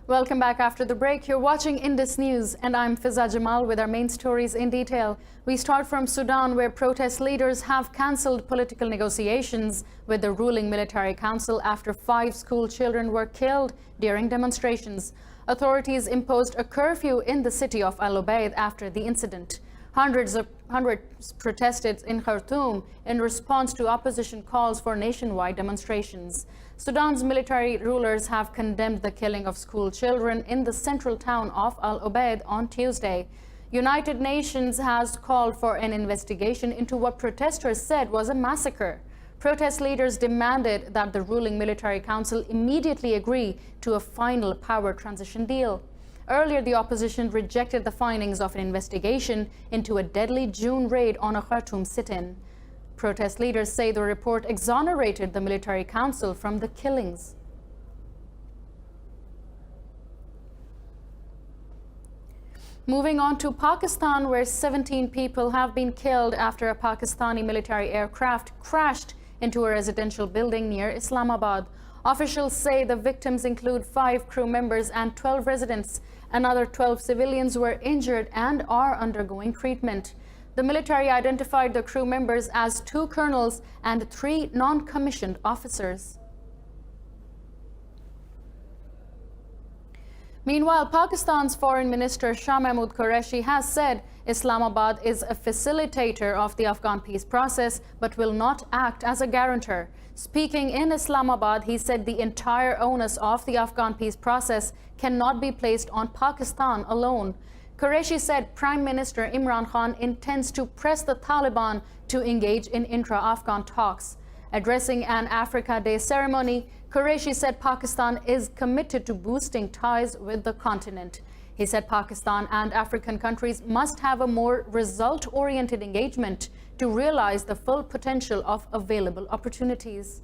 Welcome back after the break. You're watching Indus News, and I'm Fiza Jamal with our main stories in detail. We start from Sudan, where protest leaders have cancelled political negotiations with the ruling military council after 5 school children were killed during demonstrations. Authorities imposed a curfew in the city of Al Ubaid after the incident. Hundreds protested in Khartoum in response to opposition calls for nationwide demonstrations. Sudan's military rulers have condemned the killing of school children in the central town of Al Ubaid on Tuesday. United Nations has called for an investigation into what protesters said was a massacre. Protest leaders demanded that the ruling military council immediately agree to a final power transition deal. Earlier, the opposition rejected the findings of an investigation into a deadly June raid on a Khartoum sit-in. Protest leaders say the report exonerated the military council from the killings. Moving on to Pakistan, where 17 people have been killed after a Pakistani military aircraft crashed into a residential building near Islamabad. Officials say the victims include 5 crew members and 12 residents. Another 12 civilians were injured and are undergoing treatment. The military identified the crew members as 2 colonels and 3 non-commissioned officers. Meanwhile, Pakistan's Foreign Minister Shah Mahmood Qureshi has said Islamabad is a facilitator of the Afghan peace process but will not act as a guarantor. Speaking in Islamabad, he said the entire onus of the Afghan peace process cannot be placed on Pakistan alone. Qureshi said Prime Minister Imran Khan intends to press the Taliban to engage in intra-Afghan talks. Addressing an Africa Day ceremony, Qureshi said Pakistan is committed to boosting ties with the continent. He said Pakistan and African countries must have a more result-oriented engagement to realize the full potential of available opportunities.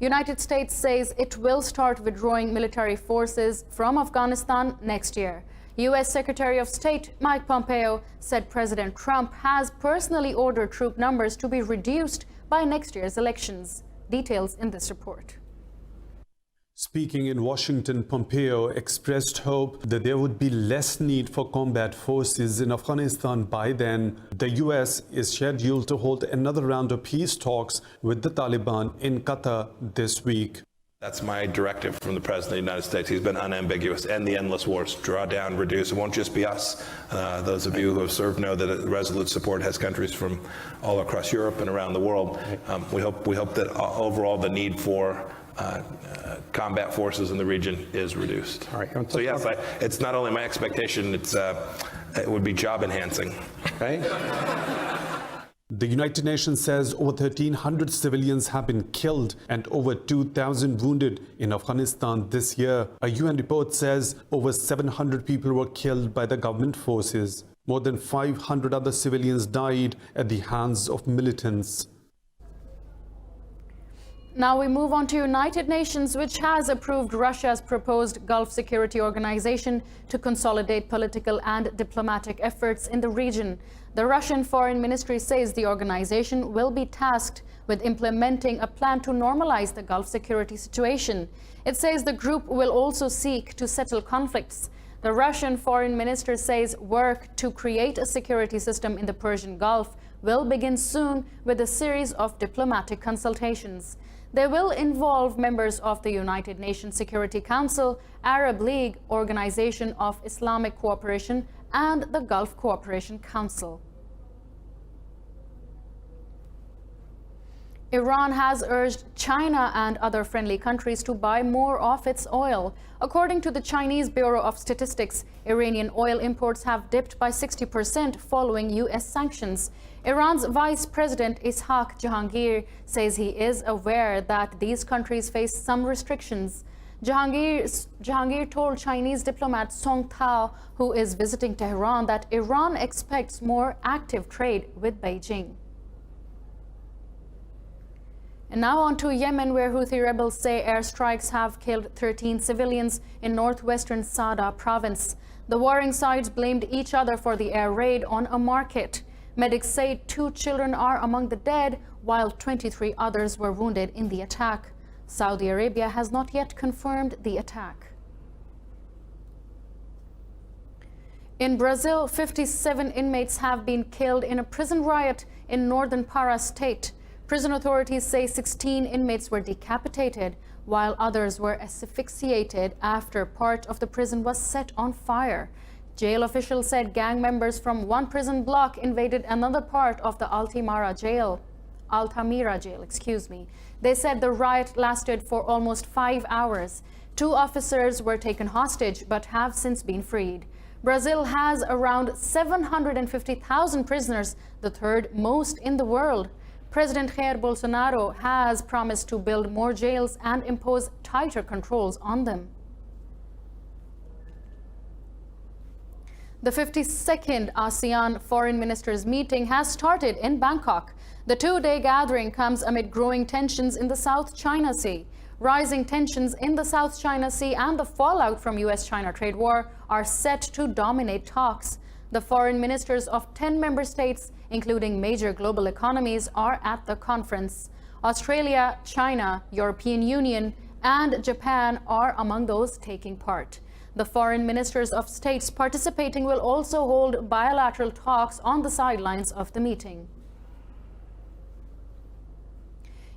United States says it will start withdrawing military forces from Afghanistan next year. U.S. Secretary of State Mike Pompeo said President Trump has personally ordered troop numbers to be reduced by next year's elections. Details in this report. Speaking in Washington, Pompeo expressed hope that there would be less need for combat forces in Afghanistan by then. The U.S. is scheduled to hold another round of peace talks with the Taliban in Qatar this week. That's my directive from the President of the United States. He's been unambiguous. End the endless wars. Draw down, reduce. It won't just be us. Those of you who have served know that resolute support has countries from all across Europe and around the world. We hope that overall the need for combat forces in the region is reduced. All right. So yes, it's not only my expectation, it would be job enhancing. Okay. The United Nations says over 1,300 civilians have been killed and over 2,000 wounded in Afghanistan this year. A UN report says over 700 people were killed by the government forces. More than 500 other civilians died at the hands of militants. Now we move on to United Nations, which has approved Russia's proposed Gulf Security Organization to consolidate political and diplomatic efforts in the region. The Russian Foreign Ministry says the organization will be tasked with implementing a plan to normalize the Gulf security situation. It says the group will also seek to settle conflicts. The Russian Foreign Minister says work to create a security system in the Persian Gulf will begin soon with a series of diplomatic consultations. They will involve members of the United Nations Security Council, Arab League, Organization of Islamic Cooperation, and the Gulf Cooperation Council. Iran has urged China and other friendly countries to buy more of its oil. According to the Chinese Bureau of Statistics, Iranian oil imports have dipped by 60% following U.S. sanctions. Iran's Vice President Ishaq Jahangir says he is aware that these countries face some restrictions. Jahangir told Chinese diplomat Song Tao, who is visiting Tehran, that Iran expects more active trade with Beijing. And now on to Yemen, where Houthi rebels say airstrikes have killed 13 civilians in northwestern Sada province. The warring sides blamed each other for the air raid on a market. Medics say 2 children are among the dead, while 23 others were wounded in the attack. Saudi Arabia has not yet confirmed the attack. In Brazil, 57 inmates have been killed in a prison riot in northern Pará state. Prison authorities say 16 inmates were decapitated, while others were asphyxiated after part of the prison was set on fire. Jail officials said gang members from one prison block invaded another part of the Altamira jail. They said the riot lasted for almost 5 hours. 2 officers were taken hostage but have since been freed. Brazil has around 750,000 prisoners, the third most in the world. President Jair Bolsonaro has promised to build more jails and impose tighter controls on them. The 52nd ASEAN Foreign Ministers meeting has started in Bangkok. The 2-day gathering comes amid growing tensions in the South China Sea. Rising tensions in the South China Sea and the fallout from US-China trade war are set to dominate talks. The foreign ministers of 10 member states, including major global economies, are at the conference. Australia, China, European Union, and Japan are among those taking part. The foreign ministers of states participating will also hold bilateral talks on the sidelines of the meeting.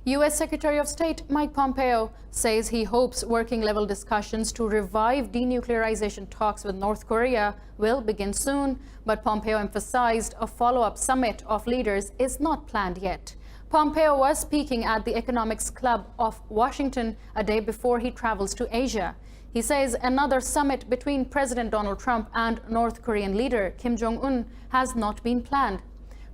U.S. Secretary of State Mike Pompeo says he hopes working-level discussions to revive denuclearization talks with North Korea will begin soon, but Pompeo emphasized a follow-up summit of leaders is not planned yet. Pompeo was speaking at the Economics Club of Washington a day before he travels to Asia. He says another summit between President Donald Trump and North Korean leader Kim Jong-un has not been planned.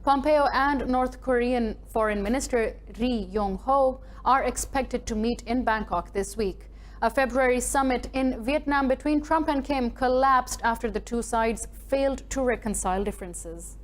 Pompeo and North Korean Foreign Minister Ri Yong-ho are expected to meet in Bangkok this week. A February summit in Vietnam between Trump and Kim collapsed after the two sides failed to reconcile differences.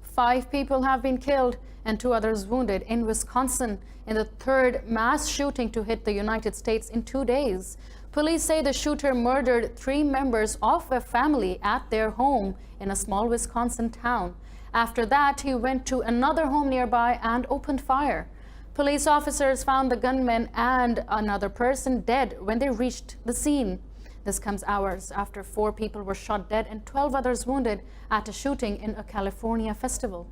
5 people have been killed and 2 others wounded in Wisconsin in the 3rd mass shooting to hit the United States in 2 days. Police say the shooter murdered 3 members of a family at their home in a small Wisconsin town. After that, he went to another home nearby and opened fire. Police officers found the gunman and another person dead when they reached the scene. This comes hours after 4 people were shot dead and 12 others wounded at a shooting in a California festival.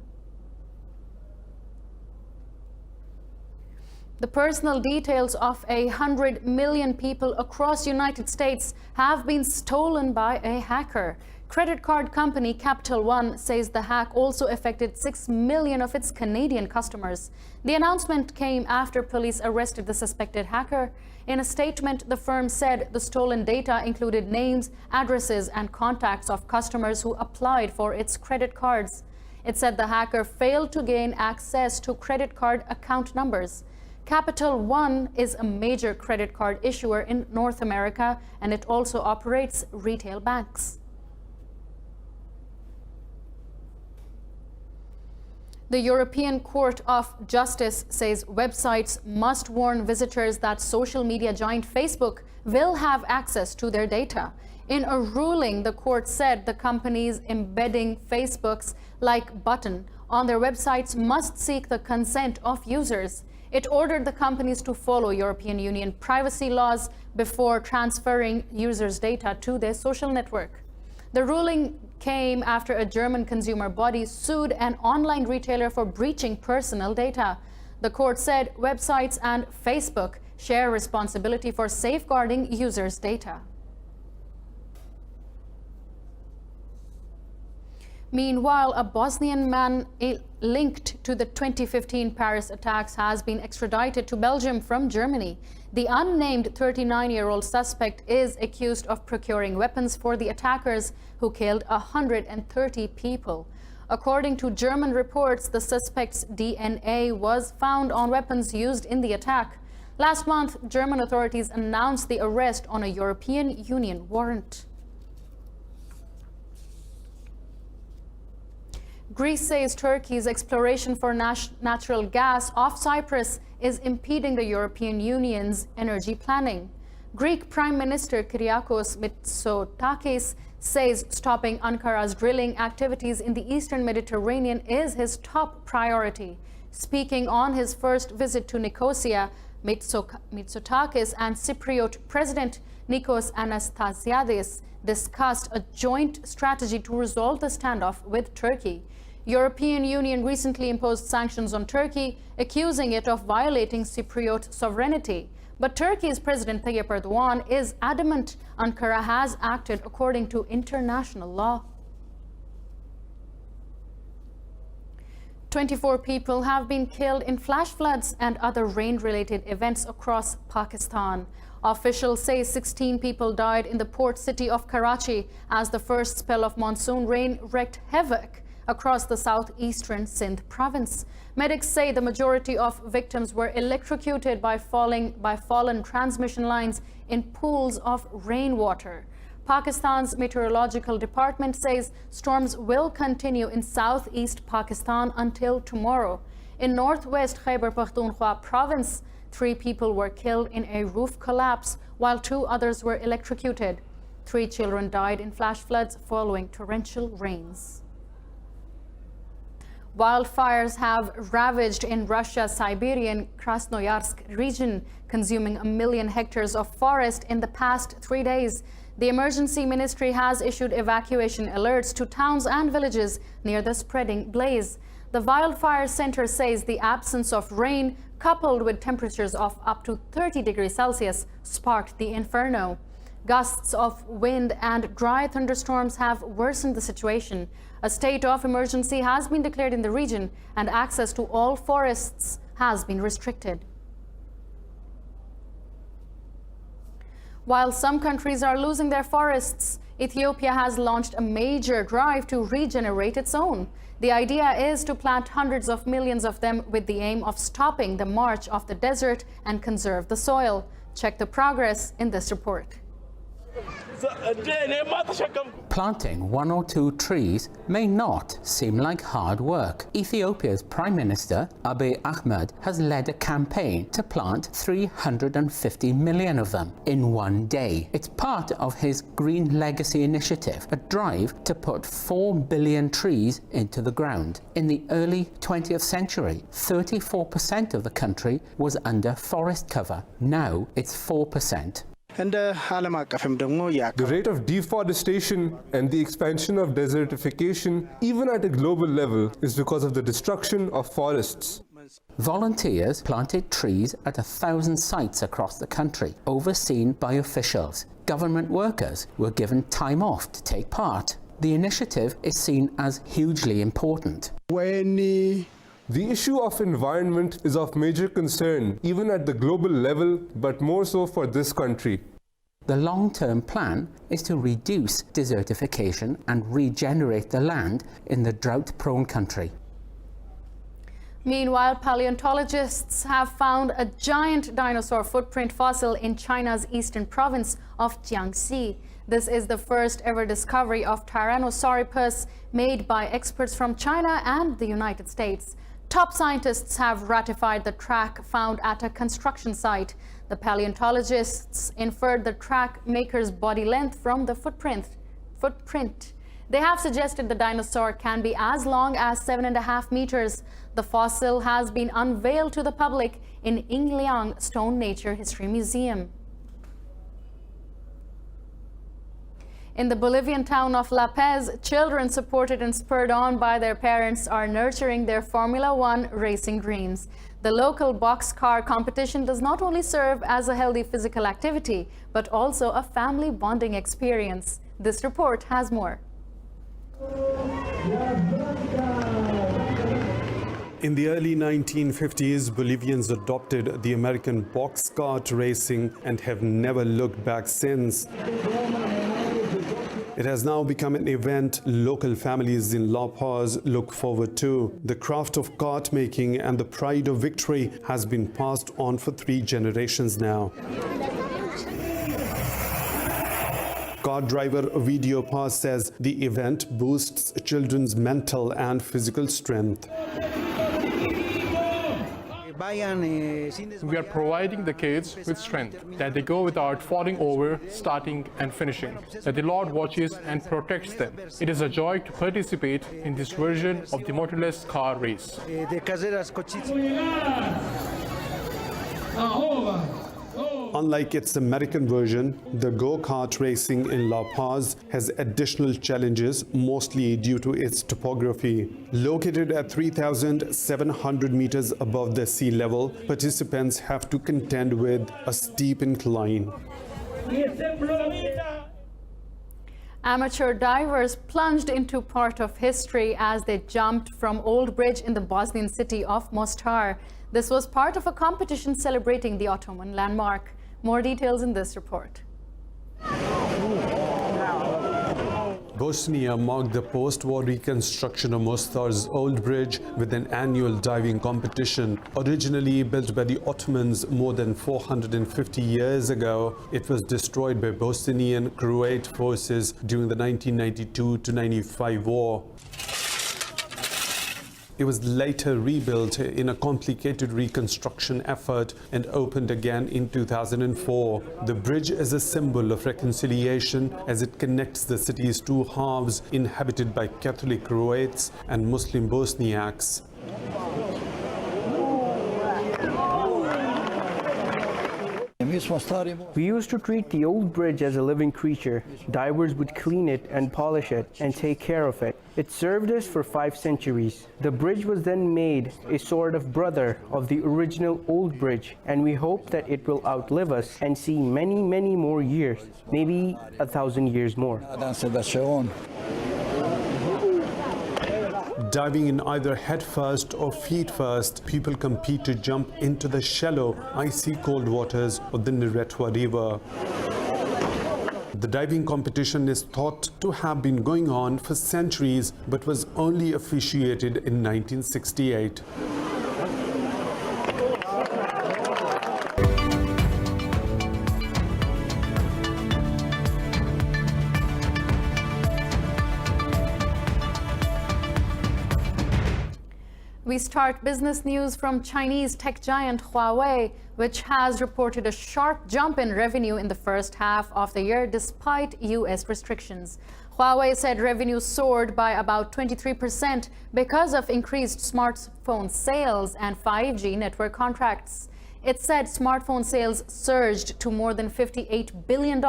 The personal details of 100 million people across the United States have been stolen by a hacker. Credit card company Capital One says the hack also affected 6 million of its Canadian customers. The announcement came after police arrested the suspected hacker. In a statement, the firm said the stolen data included names, addresses, and contacts of customers who applied for its credit cards. It said the hacker failed to gain access to credit card account numbers. Capital One is a major credit card issuer in North America, and it also operates retail banks. The European Court of Justice says websites must warn visitors that social media giant Facebook will have access to their data. In a ruling, the court said the companies embedding Facebook's like button on their websites must seek the consent of users. It ordered the companies to follow European Union privacy laws before transferring users' data to their social network. The ruling came after a German consumer body sued an online retailer for breaching personal data. The court said websites and Facebook share responsibility for safeguarding users' data. Meanwhile, a Bosnian man linked to the 2015 Paris attacks has been extradited to Belgium from Germany. The unnamed 39-year-old suspect is accused of procuring weapons for the attackers who killed 130 people. According to German reports, the suspect's DNA was found on weapons used in the attack. Last month, German authorities announced the arrest on a European Union warrant. Greece says Turkey's exploration for natural gas off Cyprus is impeding the European Union's energy planning. Greek Prime Minister Kyriakos Mitsotakis says stopping Ankara's drilling activities in the eastern Mediterranean is his top priority. Speaking on his first visit to Nicosia, Mitsotakis and Cypriot President Nikos Anastasiadis discussed a joint strategy to resolve the standoff with Turkey. European Union recently imposed sanctions on Turkey, accusing it of violating Cypriot sovereignty. But Turkey's President Tayyip Erdogan is adamant Ankara has acted according to international law. 24 people have been killed in flash floods and other rain-related events across Pakistan. Officials say 16 people died in the port city of Karachi as the first spell of monsoon rain wreaked havoc across the southeastern Sindh province. Medics say the majority of victims were electrocuted by fallen transmission lines in pools of rainwater. Pakistan's meteorological department says storms will continue in southeast Pakistan until tomorrow. In northwest Khyber Pakhtunkhwa province, 3 people were killed in a roof collapse, while 2 others were electrocuted. 3 children died in flash floods following torrential rains. Wildfires have ravaged in Russia's Siberian Krasnoyarsk region, consuming 1 million hectares of forest in the past 3 days. The emergency ministry has issued evacuation alerts to towns and villages near the spreading blaze. The wildfire center says the absence of rain, coupled with temperatures of up to 30 degrees Celsius, sparked the inferno. Gusts of wind and dry thunderstorms have worsened the situation. A state of emergency has been declared in the region, and access to all forests has been restricted. While some countries are losing their forests, Ethiopia has launched a major drive to regenerate its own. The idea is to plant hundreds of millions of them with the aim of stopping the march of the desert and conserve the soil. Check the progress in this report. Planting 1 or 2 trees may not seem like hard work. Ethiopia's Prime Minister, Abiy Ahmed, has led a campaign to plant 350 million of them in 1 day. It's part of his Green Legacy initiative, a drive to put 4 billion trees into the ground. In the early 20th century, 34% of the country was under forest cover. Now it's 4%. The rate of deforestation and the expansion of desertification, even at a global level, is because of the destruction of forests. Volunteers planted trees at 1,000 sites across the country, overseen by officials. Government workers were given time off to take part. The initiative is seen as hugely important. The issue of environment is of major concern, even at the global level, but more so for this country. The long-term plan is to reduce desertification and regenerate the land in the drought-prone country. Meanwhile, paleontologists have found a giant dinosaur footprint fossil in China's eastern province of Jiangxi. This is the first ever discovery of Tyrannosaurus made by experts from China and the United States. Top scientists have ratified the track found at a construction site. The paleontologists inferred the track maker's body length from the footprint. They have suggested the dinosaur can be as long as 7.5 meters. The fossil has been unveiled to the public in Yingliang Stone Nature History Museum. In the Bolivian town of La Paz, children supported and spurred on by their parents are nurturing their Formula One racing dreams. The local boxcar competition does not only serve as a healthy physical activity, but also a family bonding experience. This report has more. In the early 1950s, Bolivians adopted the American boxcar racing and have never looked back since. It has now become an event local families in La Paz look forward to. The craft of kart making and the pride of victory has been passed on for 3 generations now. Car driver Ovidio Paz says the event boosts children's mental and physical strength. We are providing the kids with strength, that they go without falling over, starting and finishing, that the Lord watches and protects them. It is a joy to participate in this version of the motorless car race. Unlike its American version, the go-kart racing in La Paz has additional challenges, mostly due to its topography. Located at 3,700 meters above the sea level, participants have to contend with a steep incline. Amateur divers plunged into part of history as they jumped from Old Bridge in the Bosnian city of Mostar. This was part of a competition celebrating the Ottoman landmark. More details in this report. Bosnia marked the post-war reconstruction of Mostar's Old Bridge with an annual diving competition. Originally built by the Ottomans more than 450 years ago, it was destroyed by Bosnian Croat forces during the 1992-95 war. It was later rebuilt in a complicated reconstruction effort and opened again in 2004. The bridge is a symbol of reconciliation as it connects the city's two halves inhabited by Catholic Croats and Muslim Bosniaks. We used to treat the old bridge as a living creature. Divers would clean it and polish it and take care of it. It served us for 5 centuries. The bridge was then made a sort of brother of the original old bridge, and we hope that it will outlive us and see many, many more years, maybe 1,000 years more. Diving in either head first or feet first, people compete to jump into the shallow, icy cold waters of the Neretva River. The diving competition is thought to have been going on for centuries, but was only officiated in 1968. We start business news from Chinese tech giant Huawei, which has reported a sharp jump in revenue in the first half of the year despite US restrictions. Huawei said revenue soared by about 23% because of increased smartphone sales and 5G network contracts. It said smartphone sales surged to more than $58 billion,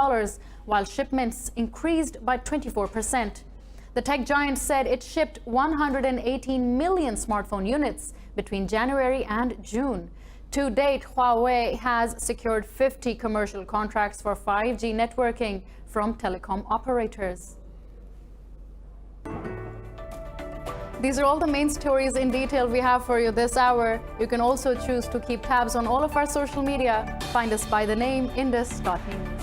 while shipments increased by 24%. The tech giant said it shipped 118 million smartphone units between January and June. To date, Huawei has secured 50 commercial contracts for 5G networking from telecom operators. These are all the main stories in detail we have for you this hour. You can also choose to keep tabs on all of our social media. Find us by the name indus.news.